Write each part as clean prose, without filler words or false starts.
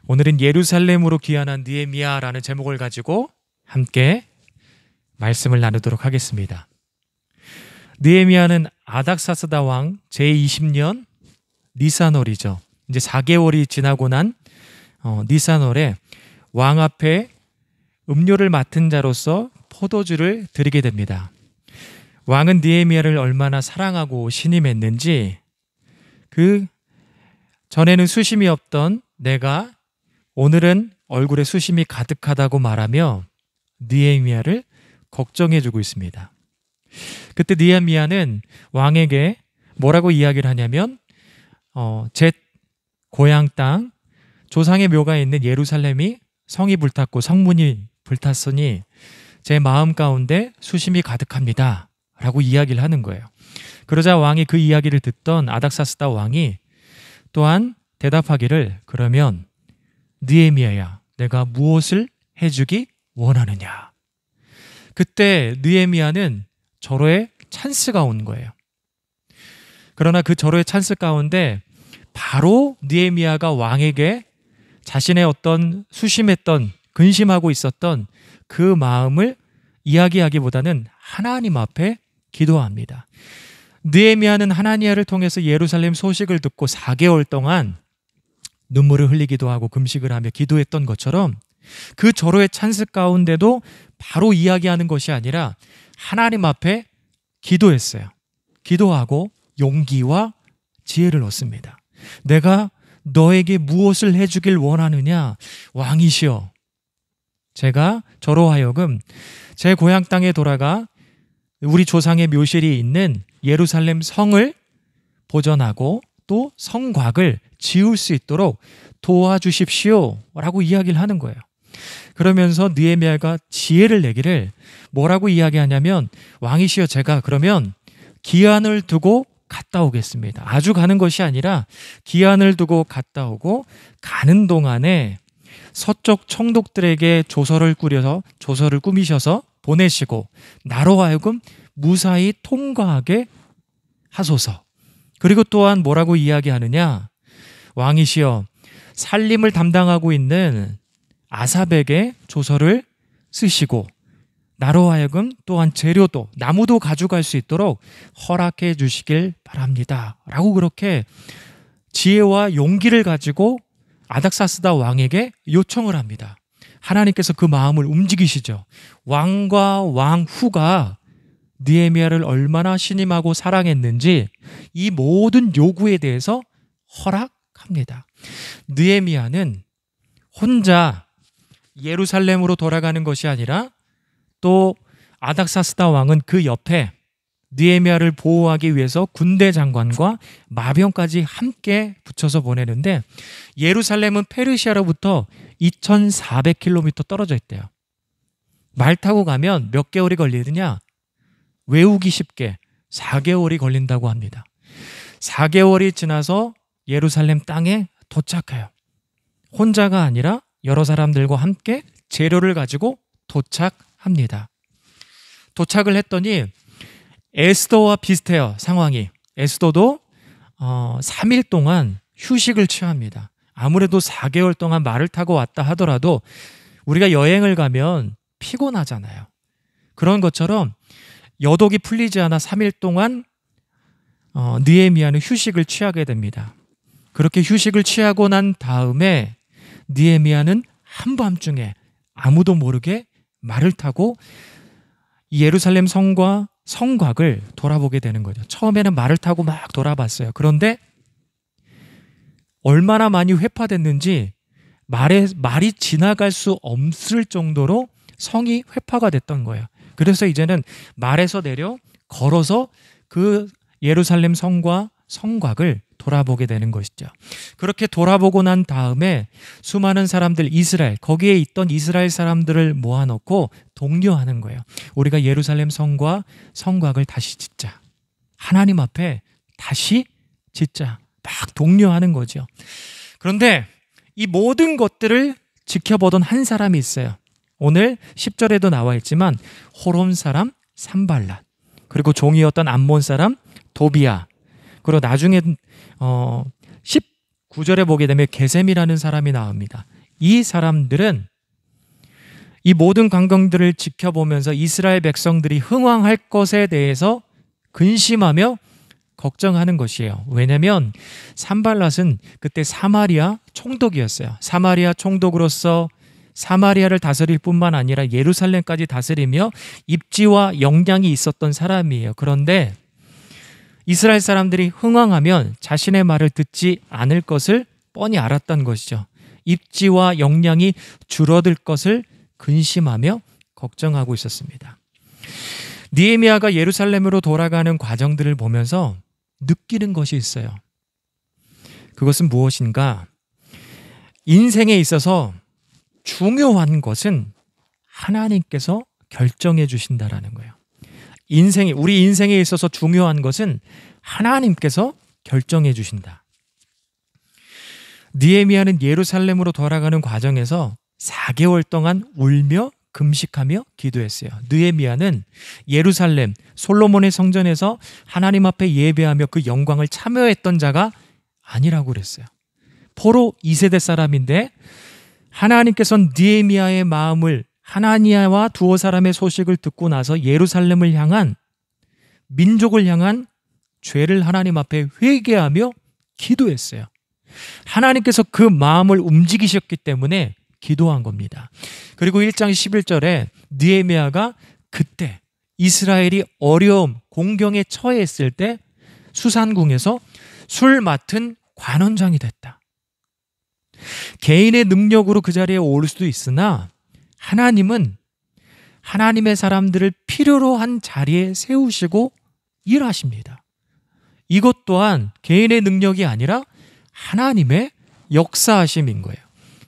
오늘은 예루살렘으로 귀환한 느헤미야라는 제목을 가지고 함께 말씀을 나누도록 하겠습니다. 느헤미야는 아닥사스다 왕 제20년 니산월이죠. 이제 4개월이 지나고 난 니산월에 왕 앞에 음료를 맡은 자로서 포도주를 드리게 됩니다. 왕은 느헤미야를 얼마나 사랑하고 신임했는지 그 전에는 수심이 없던 내가 오늘은 얼굴에 수심이 가득하다고 말하며 느헤미야를 걱정해주고 있습니다. 그때 느헤미야는 왕에게 뭐라고 이야기를 하냐면 제 고향 땅 조상의 묘가 있는 예루살렘이 성이 불탔고 성문이 불탔으니 제 마음 가운데 수심이 가득합니다 라고 이야기를 하는 거예요. 그러자 왕이 그 이야기를 듣던 아닥사스다 왕이 또한 대답하기를 그러면 느헤미야야 내가 무엇을 해주기 원하느냐. 그때 느헤미야는 절호의 찬스가 온 거예요. 그러나 그 절호의 찬스 가운데 바로 느헤미야가 왕에게 자신의 어떤 수심했던 근심하고 있었던 그 마음을 이야기하기보다는 하나님 앞에 기도합니다. 느헤미야는 하나니아를 통해서 예루살렘 소식을 듣고 4개월 동안 눈물을 흘리기도 하고 금식을 하며 기도했던 것처럼 그 절호의 찬스 가운데도 바로 이야기하는 것이 아니라 하나님 앞에 기도했어요. 기도하고 용기와 지혜를 얻습니다. 내가 너에게 무엇을 해주길 원하느냐? 왕이시여, 제가 저로 하여금 제 고향 땅에 돌아가 우리 조상의 묘실이 있는 예루살렘 성을 보존하고 또 성곽을 지을 수 있도록 도와주십시오 라고 이야기를 하는 거예요. 그러면서 느헤미야가 지혜를 내기를 뭐라고 이야기하냐면 왕이시여 제가 그러면 기한을 두고 갔다 오겠습니다. 아주 가는 것이 아니라 기한을 두고 갔다 오고 가는 동안에 서쪽 총독들에게 조서를 꾸미셔서 보내시고 나로 하여금 무사히 통과하게 하소서. 그리고 또한 뭐라고 이야기하느냐? 왕이시여 살림을 담당하고 있는 아삽에게 조서를 쓰시고 나로 하여금 또한 재료도 나무도 가져갈 수 있도록 허락해 주시길 바랍니다 라고 그렇게 지혜와 용기를 가지고 아닥사스다 왕에게 요청을 합니다. 하나님께서 그 마음을 움직이시죠. 왕과 왕후가 느헤미야를 얼마나 신임하고 사랑했는지 이 모든 요구에 대해서 허락합니다. 느헤미야는 혼자 예루살렘으로 돌아가는 것이 아니라 또 아닥사스다 왕은 그 옆에 느헤미야를 보호하기 위해서 군대 장관과 마병까지 함께 붙여서 보내는데 예루살렘은 페르시아로부터 2400km 떨어져 있대요. 말 타고 가면 몇 개월이 걸리느냐? 외우기 쉽게 4개월이 걸린다고 합니다. 4개월이 지나서 예루살렘 땅에 도착해요. 혼자가 아니라 여러 사람들과 함께 재료를 가지고 도착합니다. 도착을 했더니 에스더와 비슷해요. 상황이. 에스더도 3일 동안 휴식을 취합니다. 아무래도 4개월 동안 말을 타고 왔다 하더라도 우리가 여행을 가면 피곤하잖아요. 그런 것처럼 여독이 풀리지 않아 3일 동안 느헤미야는 휴식을 취하게 됩니다. 그렇게 휴식을 취하고 난 다음에 느헤미야는 한밤중에 아무도 모르게 말을 타고 예루살렘 성과 성곽을 돌아보게 되는 거죠. 처음에는 말을 타고 막 돌아봤어요. 그런데 얼마나 많이 회파됐는지 말이 지나갈 수 없을 정도로 성이 회파가 됐던 거예요. 그래서 이제는 말에서 내려 걸어서 그 예루살렘 성과 성곽을 돌아보게 되는 것이죠. 그렇게 돌아보고 난 다음에 수많은 사람들 이스라엘 거기에 있던 이스라엘 사람들을 모아놓고 독려하는 거예요. 우리가 예루살렘 성과 성곽을 다시 짓자. 하나님 앞에 다시 짓자. 막 독려하는 거죠. 그런데 이 모든 것들을 지켜보던 한 사람이 있어요. 오늘 10절에도 나와 있지만 호론 사람 산발랏, 그리고 종이었던 암몬 사람 도비야, 그리고 나중에 9절에 보게 되면 게셈이라는 사람이 나옵니다. 이 사람들은 이 모든 광경들을 지켜보면서 이스라엘 백성들이 흥왕할 것에 대해서 근심하며 걱정하는 것이에요. 왜냐하면 산발랏은 그때 사마리아 총독이었어요. 사마리아 총독으로서 사마리아를 다스릴 뿐만 아니라 예루살렘까지 다스리며 입지와 역량이 있었던 사람이에요. 그런데 이스라엘 사람들이 흥왕하면 자신의 말을 듣지 않을 것을 뻔히 알았던 것이죠. 입지와 역량이 줄어들 것을 근심하며 걱정하고 있었습니다. 느헤미야가 예루살렘으로 돌아가는 과정들을 보면서 느끼는 것이 있어요. 그것은 무엇인가? 인생에 있어서 중요한 것은 하나님께서 결정해 주신다라는 거예요. 우리 인생에 있어서 중요한 것은 하나님께서 결정해 주신다. 느헤미야는 예루살렘으로 돌아가는 과정에서 4개월 동안 울며 금식하며 기도했어요. 느헤미야는 예루살렘 솔로몬의 성전에서 하나님 앞에 예배하며 그 영광을 참여했던 자가 아니라고 그랬어요. 포로 2세대 사람인데 하나님께서는 느헤미야의 마음을 하나니아와 두어 사람의 소식을 듣고 나서 예루살렘을 향한 민족을 향한 죄를 하나님 앞에 회개하며 기도했어요. 하나님께서 그 마음을 움직이셨기 때문에 기도한 겁니다. 그리고 1장 11절에 느헤미야가 그때 이스라엘이 어려움, 공경에 처했을 때 수산궁에서 술 맡은 관원장이 됐다. 개인의 능력으로 그 자리에 오를 수도 있으나 하나님은 하나님의 사람들을 필요로 한 자리에 세우시고 일하십니다. 이것 또한 개인의 능력이 아니라 하나님의 역사하심인 거예요.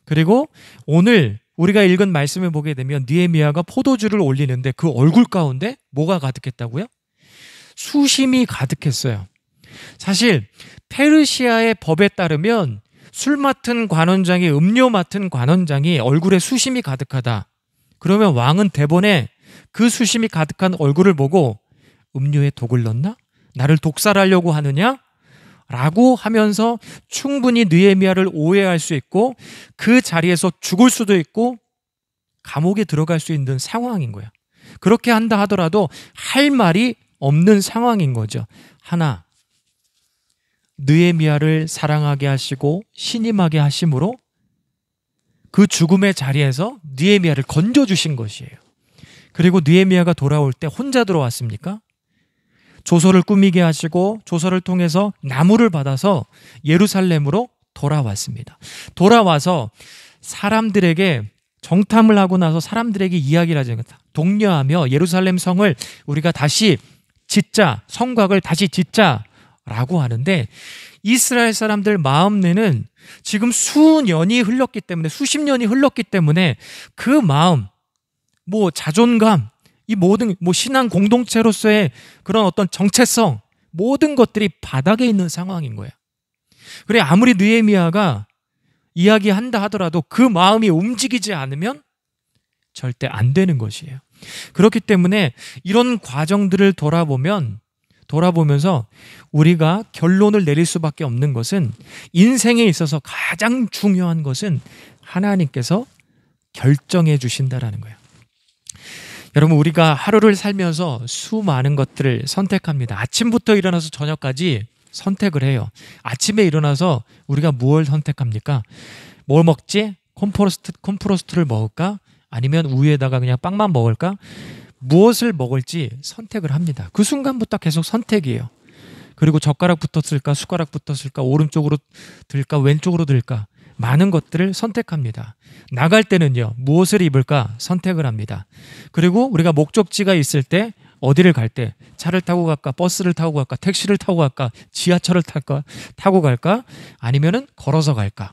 그리고 오늘 우리가 읽은 말씀을 보게 되면 느헤미야가 포도주를 올리는데 그 얼굴 가운데 뭐가 가득했다고요? 수심이 가득했어요. 사실 페르시아의 법에 따르면 술 맡은 관원장이 음료 맡은 관원장이 얼굴에 수심이 가득하다. 그러면 왕은 대본에 그 수심이 가득한 얼굴을 보고 음료에 독을 넣나? 나를 독살하려고 하느냐? 라고 하면서 충분히 느헤미야를 오해할 수 있고 그 자리에서 죽을 수도 있고 감옥에 들어갈 수 있는 상황인 거야. 그렇게 한다 하더라도 할 말이 없는 상황인 거죠. 하나, 느헤미야를 사랑하게 하시고 신임하게 하심으로 그 죽음의 자리에서 느헤미야를 건져주신 것이에요. 그리고 느헤미야가 돌아올 때 혼자 들어왔습니까? 조서를 꾸미게 하시고 조서를 통해서 나무를 받아서 예루살렘으로 돌아왔습니다. 돌아와서 사람들에게 정탐을 하고 나서 사람들에게 이야기를 하죠. 독려하며 예루살렘 성을 우리가 다시 짓자, 성곽을 다시 짓자라고 하는데 이스라엘 사람들 마음내는 지금 수년이 흘렀기 때문에 수십 년이 흘렀기 때문에 그 마음, 자존감, 이 모든 신앙 공동체로서의 그런 어떤 정체성 모든 것들이 바닥에 있는 상황인 거예요. 그래 아무리 느헤미야가 이야기한다 하더라도 그 마음이 움직이지 않으면 절대 안 되는 것이에요. 그렇기 때문에 이런 과정들을 돌아보면서 우리가 결론을 내릴 수밖에 없는 것은 인생에 있어서 가장 중요한 것은 하나님께서 결정해 주신다라는 거예요. 여러분 우리가 하루를 살면서 수많은 것들을 선택합니다. 아침부터 일어나서 저녁까지 선택을 해요. 아침에 일어나서 우리가 무엇을 선택합니까? 뭘 먹지? 콤프로스트를 먹을까? 아니면 우유에다가 그냥 빵만 먹을까? 무엇을 먹을지 선택을 합니다. 그 순간부터 계속 선택이에요. 그리고 젓가락부터 쓸까? 숟가락부터 쓸까? 오른쪽으로 들까? 왼쪽으로 들까? 많은 것들을 선택합니다. 나갈 때는요, 무엇을 입을까 선택을 합니다. 그리고 우리가 목적지가 있을 때 어디를 갈 때 차를 타고 갈까, 버스를 타고 갈까, 택시를 타고 갈까, 지하철을 타고 갈까, 아니면은 걸어서 갈까.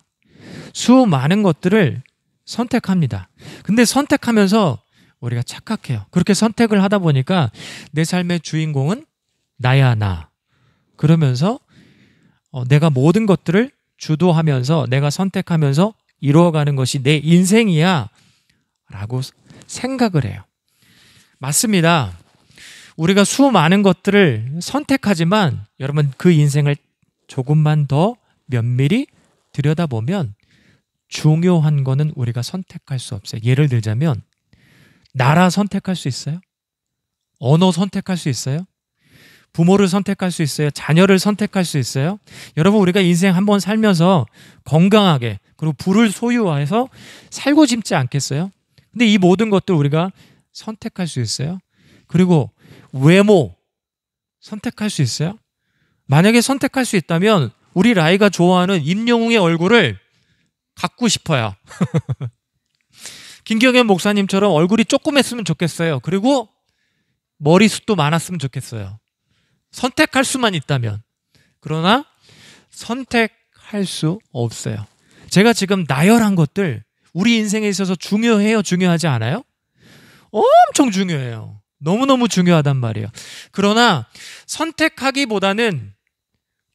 수많은 것들을 선택합니다. 근데 선택하면서 우리가 착각해요. 그렇게 선택을 하다 보니까 내 삶의 주인공은 나야 나. 그러면서 내가 모든 것들을 주도하면서 내가 선택하면서 이루어가는 것이 내 인생이야 라고 생각을 해요. 맞습니다. 우리가 수많은 것들을 선택하지만 여러분 그 인생을 조금만 더 면밀히 들여다보면 중요한 거는 우리가 선택할 수 없어요. 예를 들자면 나라 선택할 수 있어요? 언어 선택할 수 있어요? 부모를 선택할 수 있어요? 자녀를 선택할 수 있어요? 여러분, 우리가 인생 한번 살면서 건강하게 그리고 부를 소유해서 살고 싶지 않겠어요? 근데 이 모든 것들 우리가 선택할 수 있어요? 그리고 외모 선택할 수 있어요? 만약에 선택할 수 있다면 우리 라이가 좋아하는 임영웅의 얼굴을 갖고 싶어요. 김경현 목사님처럼 얼굴이 조그맸으면 좋겠어요. 그리고 머리숱도 많았으면 좋겠어요. 선택할 수만 있다면. 그러나 선택할 수 없어요. 제가 지금 나열한 것들 우리 인생에 있어서 중요해요? 중요하지 않아요? 엄청 중요해요. 너무너무 중요하단 말이에요. 그러나 선택하기보다는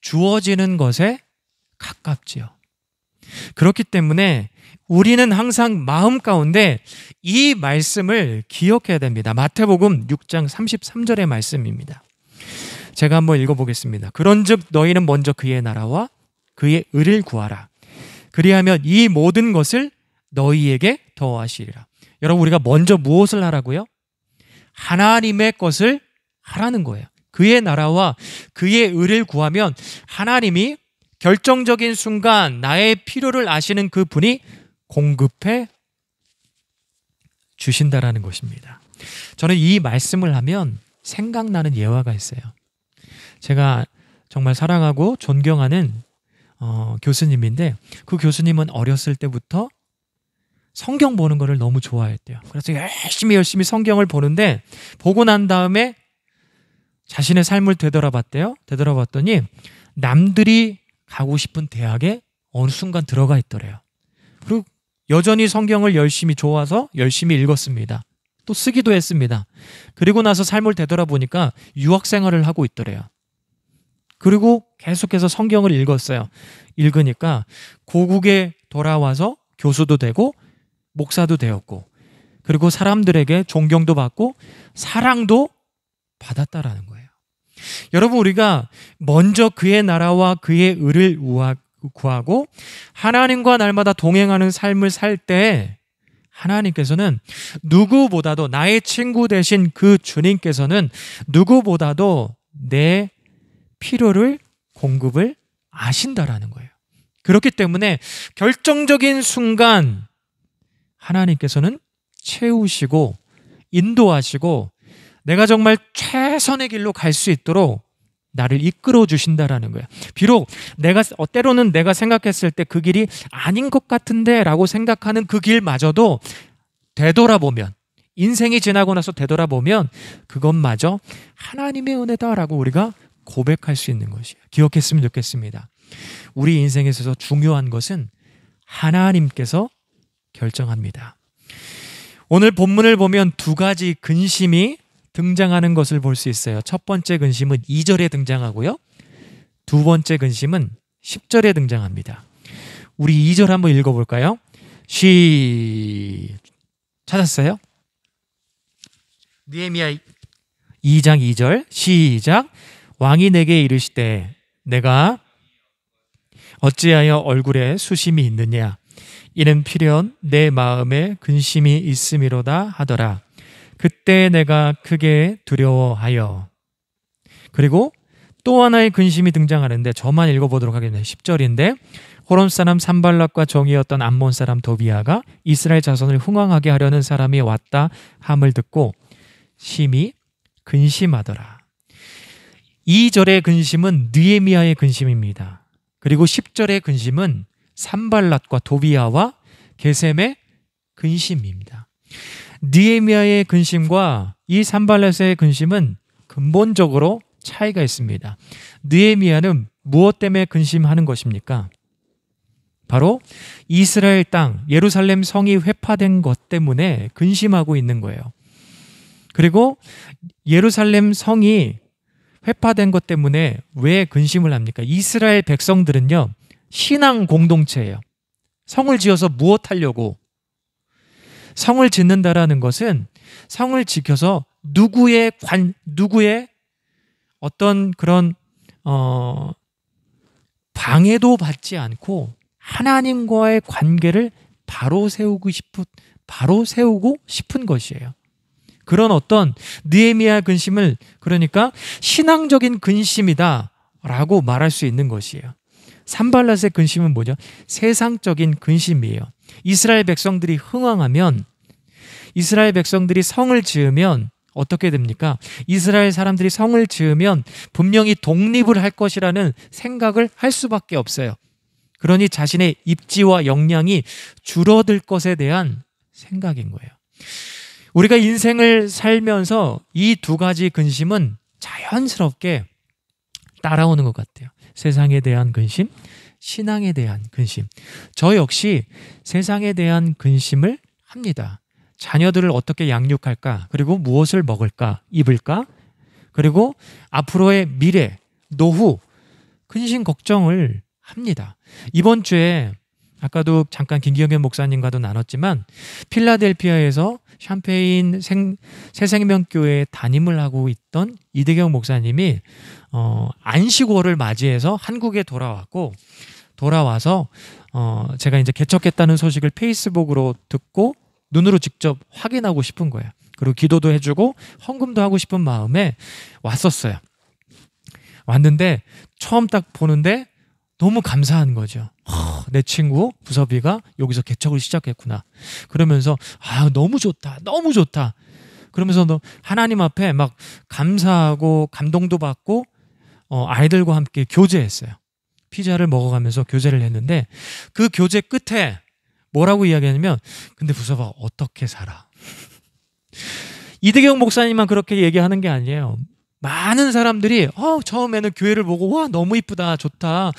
주어지는 것에 가깝지요. 그렇기 때문에 우리는 항상 마음 가운데 이 말씀을 기억해야 됩니다. 마태복음 6장 33절의 말씀입니다. 제가 한번 읽어보겠습니다. 그런즉 너희는 먼저 그의 나라와 그의 의를 구하라. 그리하면 이 모든 것을 너희에게 더하시리라. 여러분, 우리가 먼저 무엇을 하라고요? 하나님의 것을 하라는 거예요. 그의 나라와 그의 의를 구하면 하나님이 결정적인 순간 나의 필요를 아시는 그 분이 공급해 주신다라는 것입니다. 저는 이 말씀을 하면 생각나는 예화가 있어요. 제가 정말 사랑하고 존경하는 교수님인데 그 교수님은 어렸을 때부터 성경 보는 거를 너무 좋아했대요. 그래서 열심히 성경을 보는데 보고 난 다음에 자신의 삶을 되돌아봤대요. 되돌아봤더니 남들이 가고 싶은 대학에 어느 순간 들어가 있더래요. 그리고 여전히 성경을 열심히 좋아서 열심히 읽었습니다. 또 쓰기도 했습니다. 그리고 나서 삶을 되돌아보니까 유학 생활을 하고 있더래요. 그리고 계속해서 성경을 읽었어요. 읽으니까 고국에 돌아와서 교수도 되고 목사도 되었고 그리고 사람들에게 존경도 받고 사랑도 받았다라는 거예요. 여러분, 우리가 먼저 그의 나라와 그의 의를 구하고 하나님과 날마다 동행하는 삶을 살 때 하나님께서는 누구보다도 나의 친구 되신 그 주님께서는 누구보다도 내 필요를 공급을 아신다라는 거예요. 그렇기 때문에 결정적인 순간 하나님께서는 채우시고 인도하시고 내가 정말 최선의 길로 갈 수 있도록 나를 이끌어 주신다라는 거예요. 비록 때로는 내가 생각했을 때 그 길이 아닌 것 같은데 라고 생각하는 그 길마저도 되돌아보면 인생이 지나고 나서 되돌아보면 그것마저 하나님의 은혜다라고 우리가 고백할 수 있는 것이에요. 기억했으면 좋겠습니다. 우리 인생에 있어서 중요한 것은 하나님께서 결정합니다. 오늘 본문을 보면 두 가지 근심이 등장하는 것을 볼 수 있어요. 첫 번째 근심은 2절에 등장하고요. 두 번째 근심은 10절에 등장합니다. 우리 2절 한번 읽어볼까요? 찾았어요? 느헤미야 2장 2절 시작. 왕이 내게 이르시되 내가 어찌하여 얼굴에 수심이 있느냐 이는 필연 내 마음에 근심이 있음이로다 하더라. 그때 내가 크게 두려워하여. 그리고 또 하나의 근심이 등장하는데 저만 읽어보도록 하겠습니다. 10절인데 호론 사람 산발락과 종이었던 암몬 사람 도비아가 이스라엘 자손을 흥왕하게 하려는 사람이 왔다 함을 듣고 심히 근심하더라. 2절의 근심은 느헤미야의 근심입니다. 그리고 10절의 근심은 산발락과 도비아와 게셈의 근심입니다. 느헤미야의 근심과 이 산발락의 근심은 근본적으로 차이가 있습니다. 느헤미야는 무엇 때문에 근심하는 것입니까? 바로 이스라엘 땅 예루살렘 성이 회파된 것 때문에 근심하고 있는 거예요. 그리고 예루살렘 성이 회파된 것 때문에 왜 근심을 합니까? 이스라엘 백성들은요 신앙 공동체예요. 성을 지어서 무엇 하려고? 성을 짓는다라는 것은 성을 지켜서 누구의 어떤 그런 방해도 받지 않고 하나님과의 관계를 바로 세우고 싶은 것이에요. 그런 어떤 느헤미야 근심을 그러니까 신앙적인 근심이다라고 말할 수 있는 것이에요. 산발랏의 근심은 뭐죠? 세상적인 근심이에요. 이스라엘 백성들이 흥왕하면, 이스라엘 백성들이 성을 지으면 어떻게 됩니까? 이스라엘 사람들이 성을 지으면 분명히 독립을 할 것이라는 생각을 할 수밖에 없어요. 그러니 자신의 입지와 역량이 줄어들 것에 대한 생각인 거예요. 우리가 인생을 살면서 이 두 가지 근심은 자연스럽게 따라오는 것 같아요. 세상에 대한 근심, 신앙에 대한 근심. 저 역시 세상에 대한 근심을 합니다. 자녀들을 어떻게 양육할까? 그리고 무엇을 먹을까? 입을까? 그리고 앞으로의 미래, 노후, 근심 걱정을 합니다. 이번 주에 아까도 잠깐 김기영현 목사님과도 나눴지만 필라델피아에서 샴페인 새생명교회에 담임을 하고 있던 이대경 목사님이 안식월을 맞이해서 한국에 돌아와서 제가 이제 개척했다는 소식을 페이스북으로 듣고 눈으로 직접 확인하고 싶은 거예요. 그리고 기도도 해주고 헌금도 하고 싶은 마음에 왔었어요. 왔는데 처음 딱 보는데 너무 감사한 거죠. 내 친구 부섭이가 여기서 개척을 시작했구나. 그러면서 너무 좋다, 너무 좋다. 그러면서 하나님 앞에 막 감사하고 감동도 받고 아이들과 함께 교제했어요. 피자를 먹어가면서 교제를 했는데 그 교제 끝에 뭐라고 이야기하냐면 근데 부섭아 어떻게 살아? 이대경 목사님만 그렇게 얘기하는 게 아니에요. 많은 사람들이 처음에는 교회를 보고 와 너무 이쁘다 좋다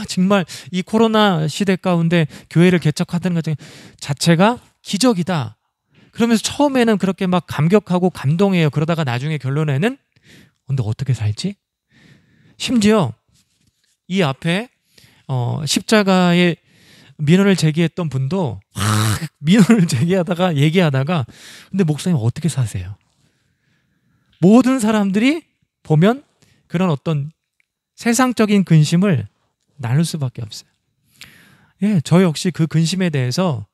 정말 이 코로나 시대 가운데 교회를 개척하는 것 자체가 기적이다. 그러면서 처음에는 그렇게 막 감격하고 감동해요. 그러다가 나중에 결론에는 근데 어떻게 살지? 심지어 이 앞에 십자가에 민원을 제기했던 분도 민원을 제기하다가 얘기하다가 근데 목사님 어떻게 사세요? 모든 사람들이 보면 그런 어떤 세상적인 근심을 나눌 수밖에 없어요. 예, 저 역시 그 근심에 대해서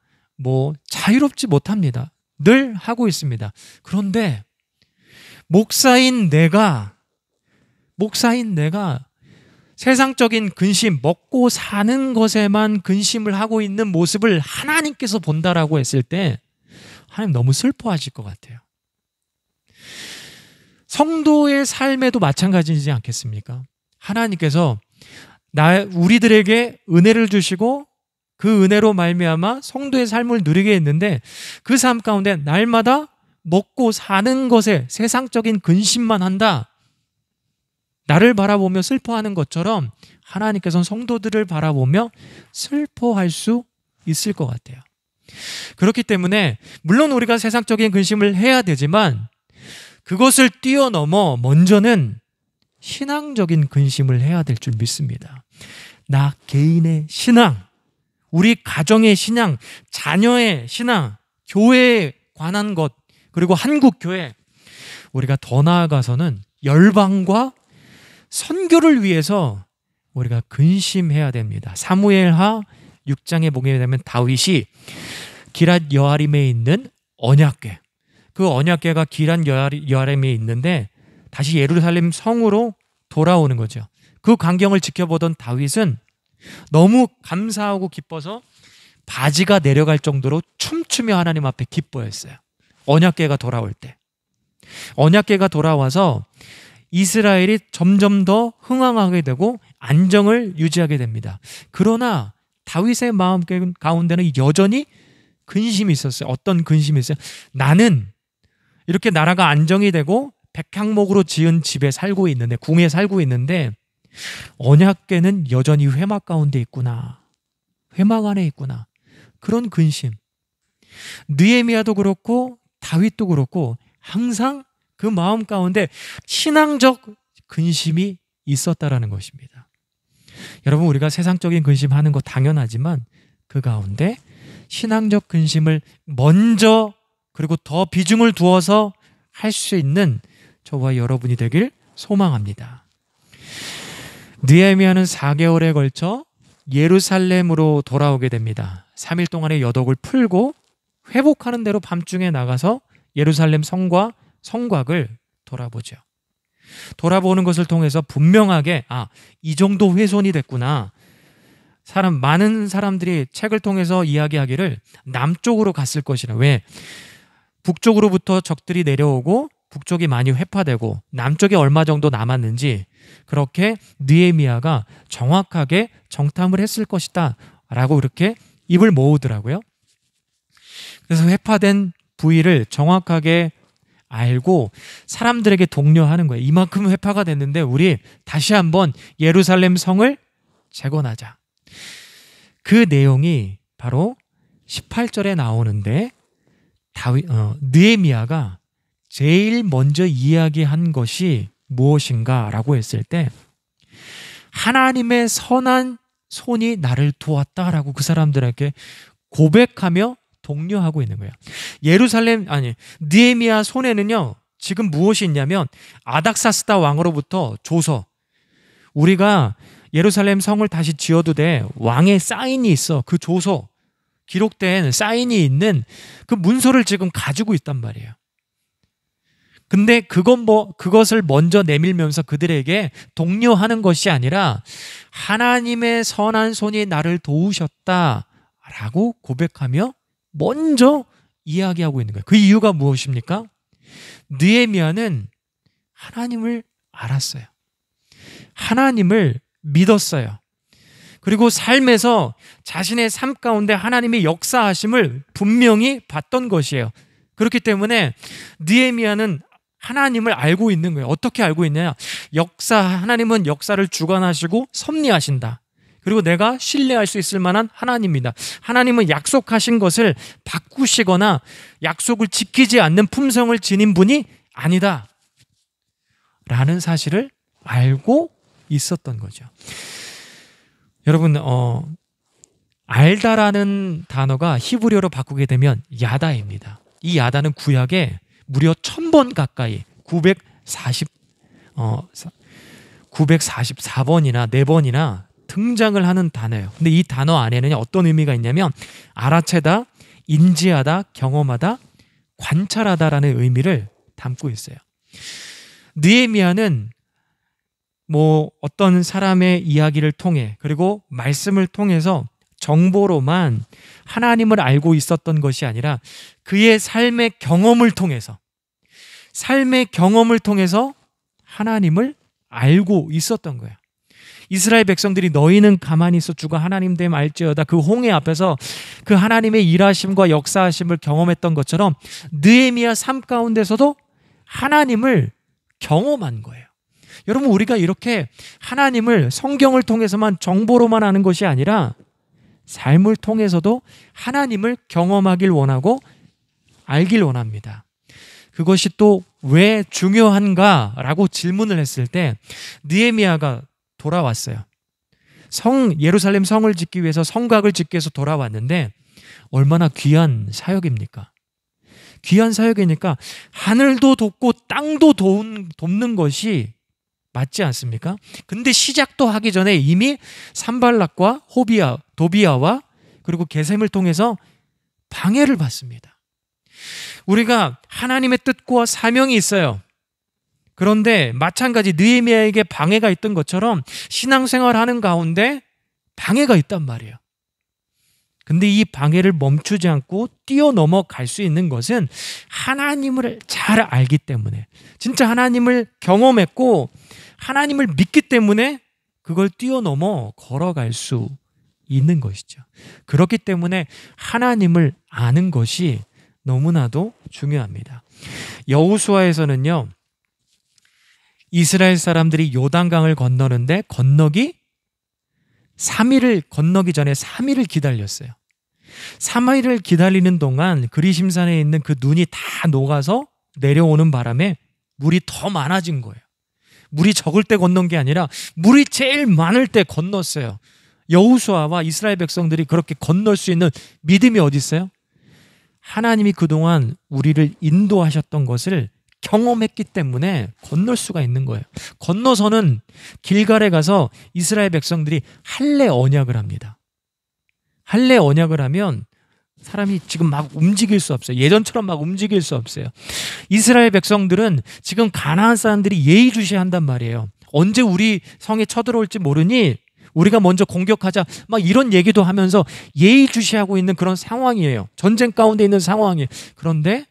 자유롭지 못합니다. 늘 하고 있습니다. 그런데 목사인 내가 세상적인 근심, 먹고 사는 것에만 근심을 하고 있는 모습을 하나님께서 본다라고 했을 때 하나님 너무 슬퍼하실 것 같아요. 성도의 삶에도 마찬가지이지 않겠습니까? 하나님께서 우리들에게 은혜를 주시고 그 은혜로 말미암아 성도의 삶을 누리게 했는데 그 삶 가운데 날마다 먹고 사는 것에 세상적인 근심만 한다. 나를 바라보며 슬퍼하는 것처럼 하나님께서는 성도들을 바라보며 슬퍼할 수 있을 것 같아요. 그렇기 때문에 물론 우리가 세상적인 근심을 해야 되지만 그것을 뛰어넘어 먼저는 신앙적인 근심을 해야 될 줄 믿습니다. 나 개인의 신앙, 우리 가정의 신앙, 자녀의 신앙, 교회에 관한 것, 그리고 한국교회, 우리가 더 나아가서는 열방과 선교를 위해서 우리가 근심해야 됩니다. 사무엘하 6장에 보게 되면 다윗이 기랏 여아림에 있는 언약궤, 그 언약궤가 기랏 여아림에 있는데 다시 예루살렘 성으로 돌아오는 거죠. 그 광경을 지켜보던 다윗은 너무 감사하고 기뻐서 바지가 내려갈 정도로 춤추며 하나님 앞에 기뻐했어요. 언약궤가 돌아올 때. 언약궤가 돌아와서 이스라엘이 점점 더 흥왕하게 되고 안정을 유지하게 됩니다. 그러나 다윗의 마음 가운데는 여전히 근심이 있었어요. 어떤 근심이 있어요? 나는 이렇게 나라가 안정이 되고 백향목으로 지은 집에 살고 있는데, 궁에 살고 있는데 언약궤는 여전히 회막 가운데 있구나. 회막 안에 있구나. 그런 근심. 느헤미야도 그렇고 다윗도 그렇고 항상 그 마음 가운데 신앙적 근심이 있었다라는 것입니다. 여러분, 우리가 세상적인 근심하는 거 당연하지만 그 가운데 신앙적 근심을 먼저 그리고 더 비중을 두어서 할 수 있는 저와 여러분이 되길 소망합니다. 느헤미야는 4개월에 걸쳐 예루살렘으로 돌아오게 됩니다. 3일 동안의 여독을 풀고 회복하는 대로 밤중에 나가서 예루살렘 성과 성곽을 돌아보죠. 돌아보는 것을 통해서 분명하게 이 정도 훼손이 됐구나. 많은 사람들이 책을 통해서 이야기하기를 남쪽으로 갔을 것이라. 왜? 북쪽으로부터 적들이 내려오고 북쪽이 많이 회파되고 남쪽에 얼마 정도 남았는지 그렇게 느헤미야가 정확하게 정탐을 했을 것이다 라고 이렇게 입을 모으더라고요. 그래서 회파된 부위를 정확하게 알고 사람들에게 독려하는 거예요. 이만큼 회파가 됐는데 우리 다시 한번 예루살렘 성을 재건하자. 그 내용이 바로 18절에 나오는데 느헤미야가 제일 먼저 이야기한 것이 무엇인가 라고 했을 때 하나님의 선한 손이 나를 도왔다라고 그 사람들에게 고백하며 독려하고 있는 거예요. 느헤미야 손에는요 지금 무엇이 있냐면 아닥사스다 왕으로부터 조서, 우리가 예루살렘 성을 다시 지어도 돼 왕의 사인이 있어. 그 조서 기록된 사인이 있는 그 문서를 지금 가지고 있단 말이에요. 근데 그것을 먼저 내밀면서 그들에게 독려하는 것이 아니라 하나님의 선한 손이 나를 도우셨다라고 고백하며 먼저 이야기하고 있는 거예요. 그 이유가 무엇입니까? 느헤미야는 하나님을 알았어요. 하나님을 믿었어요. 그리고 삶에서 자신의 삶 가운데 하나님의 역사하심을 분명히 봤던 것이에요. 그렇기 때문에 느헤미야는 하나님을 알고 있는 거예요. 어떻게 알고 있느냐? 하나님은 역사를 주관하시고 섭리하신다. 그리고 내가 신뢰할 수 있을 만한 하나님이다. 하나님은 약속하신 것을 바꾸시거나 약속을 지키지 않는 품성을 지닌 분이 아니다 라는 사실을 알고 있었던 거죠. 여러분 알다라는 단어가 히브리어로 바꾸게 되면 야다입니다. 이 야다는 구약에 무려 1000번 가까이 944번이나 4번이나 등장을 하는 단어예요. 근데 이 단어 안에는 어떤 의미가 있냐면 알아채다, 인지하다, 경험하다, 관찰하다라는 의미를 담고 있어요. 느헤미야는 어떤 사람의 이야기를 통해 그리고 말씀을 통해서 정보로만 하나님을 알고 있었던 것이 아니라 그의 삶의 경험을 통해서 하나님을 알고 있었던 거예요. 이스라엘 백성들이 너희는 가만히 있어 주가 하나님 됨 알지어다 그 홍해 앞에서 그 하나님의 일하심과 역사하심을 경험했던 것처럼 느헤미야 삶 가운데서도 하나님을 경험한 거예요. 여러분, 우리가 이렇게 하나님을 성경을 통해서만 정보로만 아는 것이 아니라 삶을 통해서도 하나님을 경험하길 원하고 알길 원합니다. 그것이 또 왜 중요한가라고 질문을 했을 때 느헤미야가 돌아왔어요. 예루살렘 성을 짓기 위해서 성곽을 짓기 위해서 돌아왔는데 얼마나 귀한 사역입니까? 귀한 사역이니까 하늘도 돕고 땅도 돕는 것이 맞지 않습니까? 근데 시작도 하기 전에 이미 산발락과 도비아와 그리고 게셈을 통해서 방해를 받습니다. 우리가 하나님의 뜻과 사명이 있어요. 그런데 마찬가지 느헤미야에게 방해가 있던 것처럼 신앙생활하는 가운데 방해가 있단 말이에요. 근데 이 방해를 멈추지 않고 뛰어넘어 갈 수 있는 것은 하나님을 잘 알기 때문에, 진짜 하나님을 경험했고 하나님을 믿기 때문에 그걸 뛰어넘어 걸어갈 수 있는 것이죠. 그렇기 때문에 하나님을 아는 것이 너무나도 중요합니다. 여호수아에서는요, 이스라엘 사람들이 요단강을 건너는데 건너기 전에 3일을 기다렸어요. 3일을 기다리는 동안 그리심산에 있는 그 눈이 다 녹아서 내려오는 바람에 물이 더 많아진 거예요. 물이 적을 때 건넌 게 아니라 물이 제일 많을 때 건넜어요. 여호수아와 이스라엘 백성들이 그렇게 건널 수 있는 믿음이 어디 있어요? 하나님이 그동안 우리를 인도하셨던 것을 경험했기 때문에 건널 수가 있는 거예요. 건너서는 길갈에 가서 이스라엘 백성들이 할례 언약을 합니다. 할례 언약을 하면 사람이 지금 막 움직일 수 없어요. 예전처럼 막 움직일 수 없어요. 이스라엘 백성들은 지금 가나안 사람들이 예의주시한단 말이에요. 언제 우리 성에 쳐들어올지 모르니 우리가 먼저 공격하자, 막 이런 얘기도 하면서 예의주시하고 있는 그런 상황이에요. 전쟁 가운데 있는 상황이에요. 그런데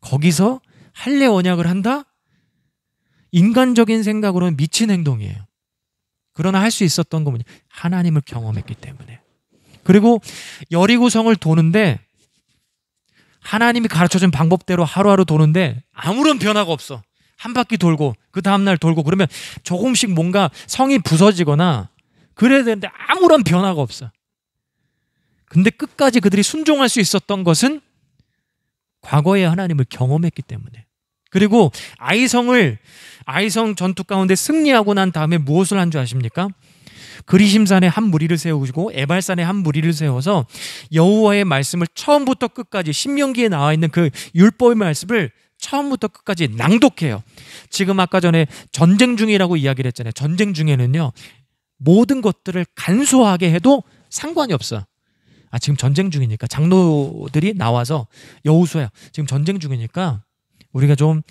거기서 할례 언약을 한다? 인간적인 생각으로는 미친 행동이에요. 그러나 할 수 있었던 건 뭐냐? 하나님을 경험했기 때문에. 그리고 여리고성을 도는데 하나님이 가르쳐준 방법대로 하루하루 도는데 아무런 변화가 없어. 한 바퀴 돌고 그 다음날 돌고 그러면 조금씩 뭔가 성이 부서지거나 그래야 되는데 아무런 변화가 없어. 근데 끝까지 그들이 순종할 수 있었던 것은 과거에 하나님을 경험했기 때문에. 그리고 아이성 전투 가운데 승리하고 난 다음에 무엇을 한 줄 아십니까? 그리심산에 한 무리를 세우고 에발산에 한 무리를 세워서 여호와의 말씀을 처음부터 끝까지 신명기에 나와 있는 그 율법의 말씀을 처음부터 끝까지 낭독해요. 지금 아까 전에 전쟁 중이라고 이야기를 했잖아요. 전쟁 중에는요, 모든 것들을 간소하게 해도 상관이 없어. 지금 전쟁 중이니까 장로들이 나와서 여호수아야, 지금 전쟁 중이니까 우리가 좀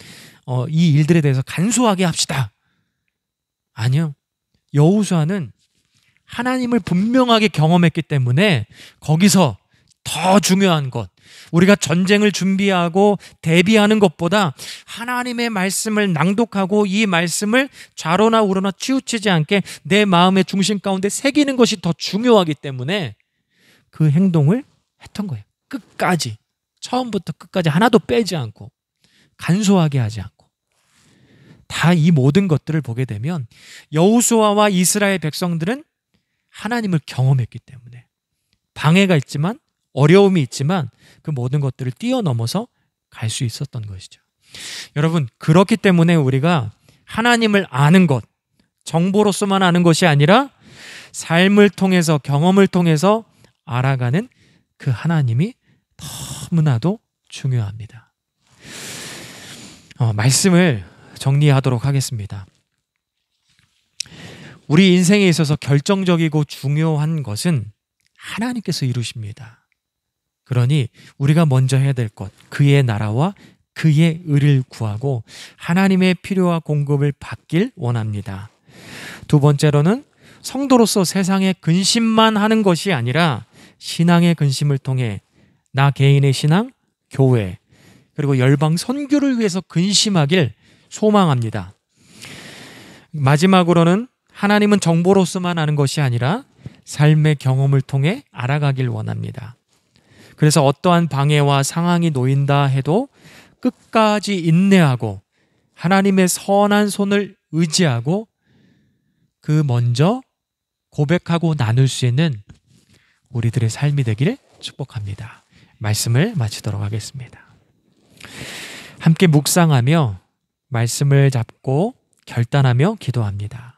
이 일들에 대해서 간소하게 합시다. 아니요. 여호수아는 하나님을 분명하게 경험했기 때문에 거기서 더 중요한 것, 우리가 전쟁을 준비하고 대비하는 것보다 하나님의 말씀을 낭독하고 이 말씀을 좌로나 우로나 치우치지 않게 내 마음의 중심 가운데 새기는 것이 더 중요하기 때문에 그 행동을 했던 거예요. 끝까지, 처음부터 끝까지 하나도 빼지 않고 간소하게 하지 않고. 다 이 모든 것들을 보게 되면 여호수아와 이스라엘 백성들은 하나님을 경험했기 때문에 방해가 있지만, 어려움이 있지만 그 모든 것들을 뛰어넘어서 갈 수 있었던 것이죠. 여러분, 그렇기 때문에 우리가 하나님을 아는 것, 정보로서만 아는 것이 아니라 삶을 통해서, 경험을 통해서 알아가는 그 하나님이 너무나도 중요합니다. 말씀을 정리하도록 하겠습니다. 우리 인생에 있어서 결정적이고 중요한 것은 하나님께서 이루십니다. 그러니 우리가 먼저 해야 될 것, 그의 나라와 그의 의를 구하고 하나님의 필요와 공급을 받길 원합니다. 두 번째로는 성도로서 세상에 근심만 하는 것이 아니라 신앙의 근심을 통해 나 개인의 신앙, 교회, 그리고 열방 선교를 위해서 근심하길 소망합니다. 마지막으로는 하나님은 정보로서만 아는 것이 아니라 삶의 경험을 통해 알아가길 원합니다. 그래서 어떠한 방해와 상황이 놓인다 해도 끝까지 인내하고 하나님의 선한 손을 의지하고 그 먼저 고백하고 나눌 수 있는 우리들의 삶이 되기를 축복합니다. 말씀을 마치도록 하겠습니다. 함께 묵상하며 말씀을 잡고 결단하며 기도합니다.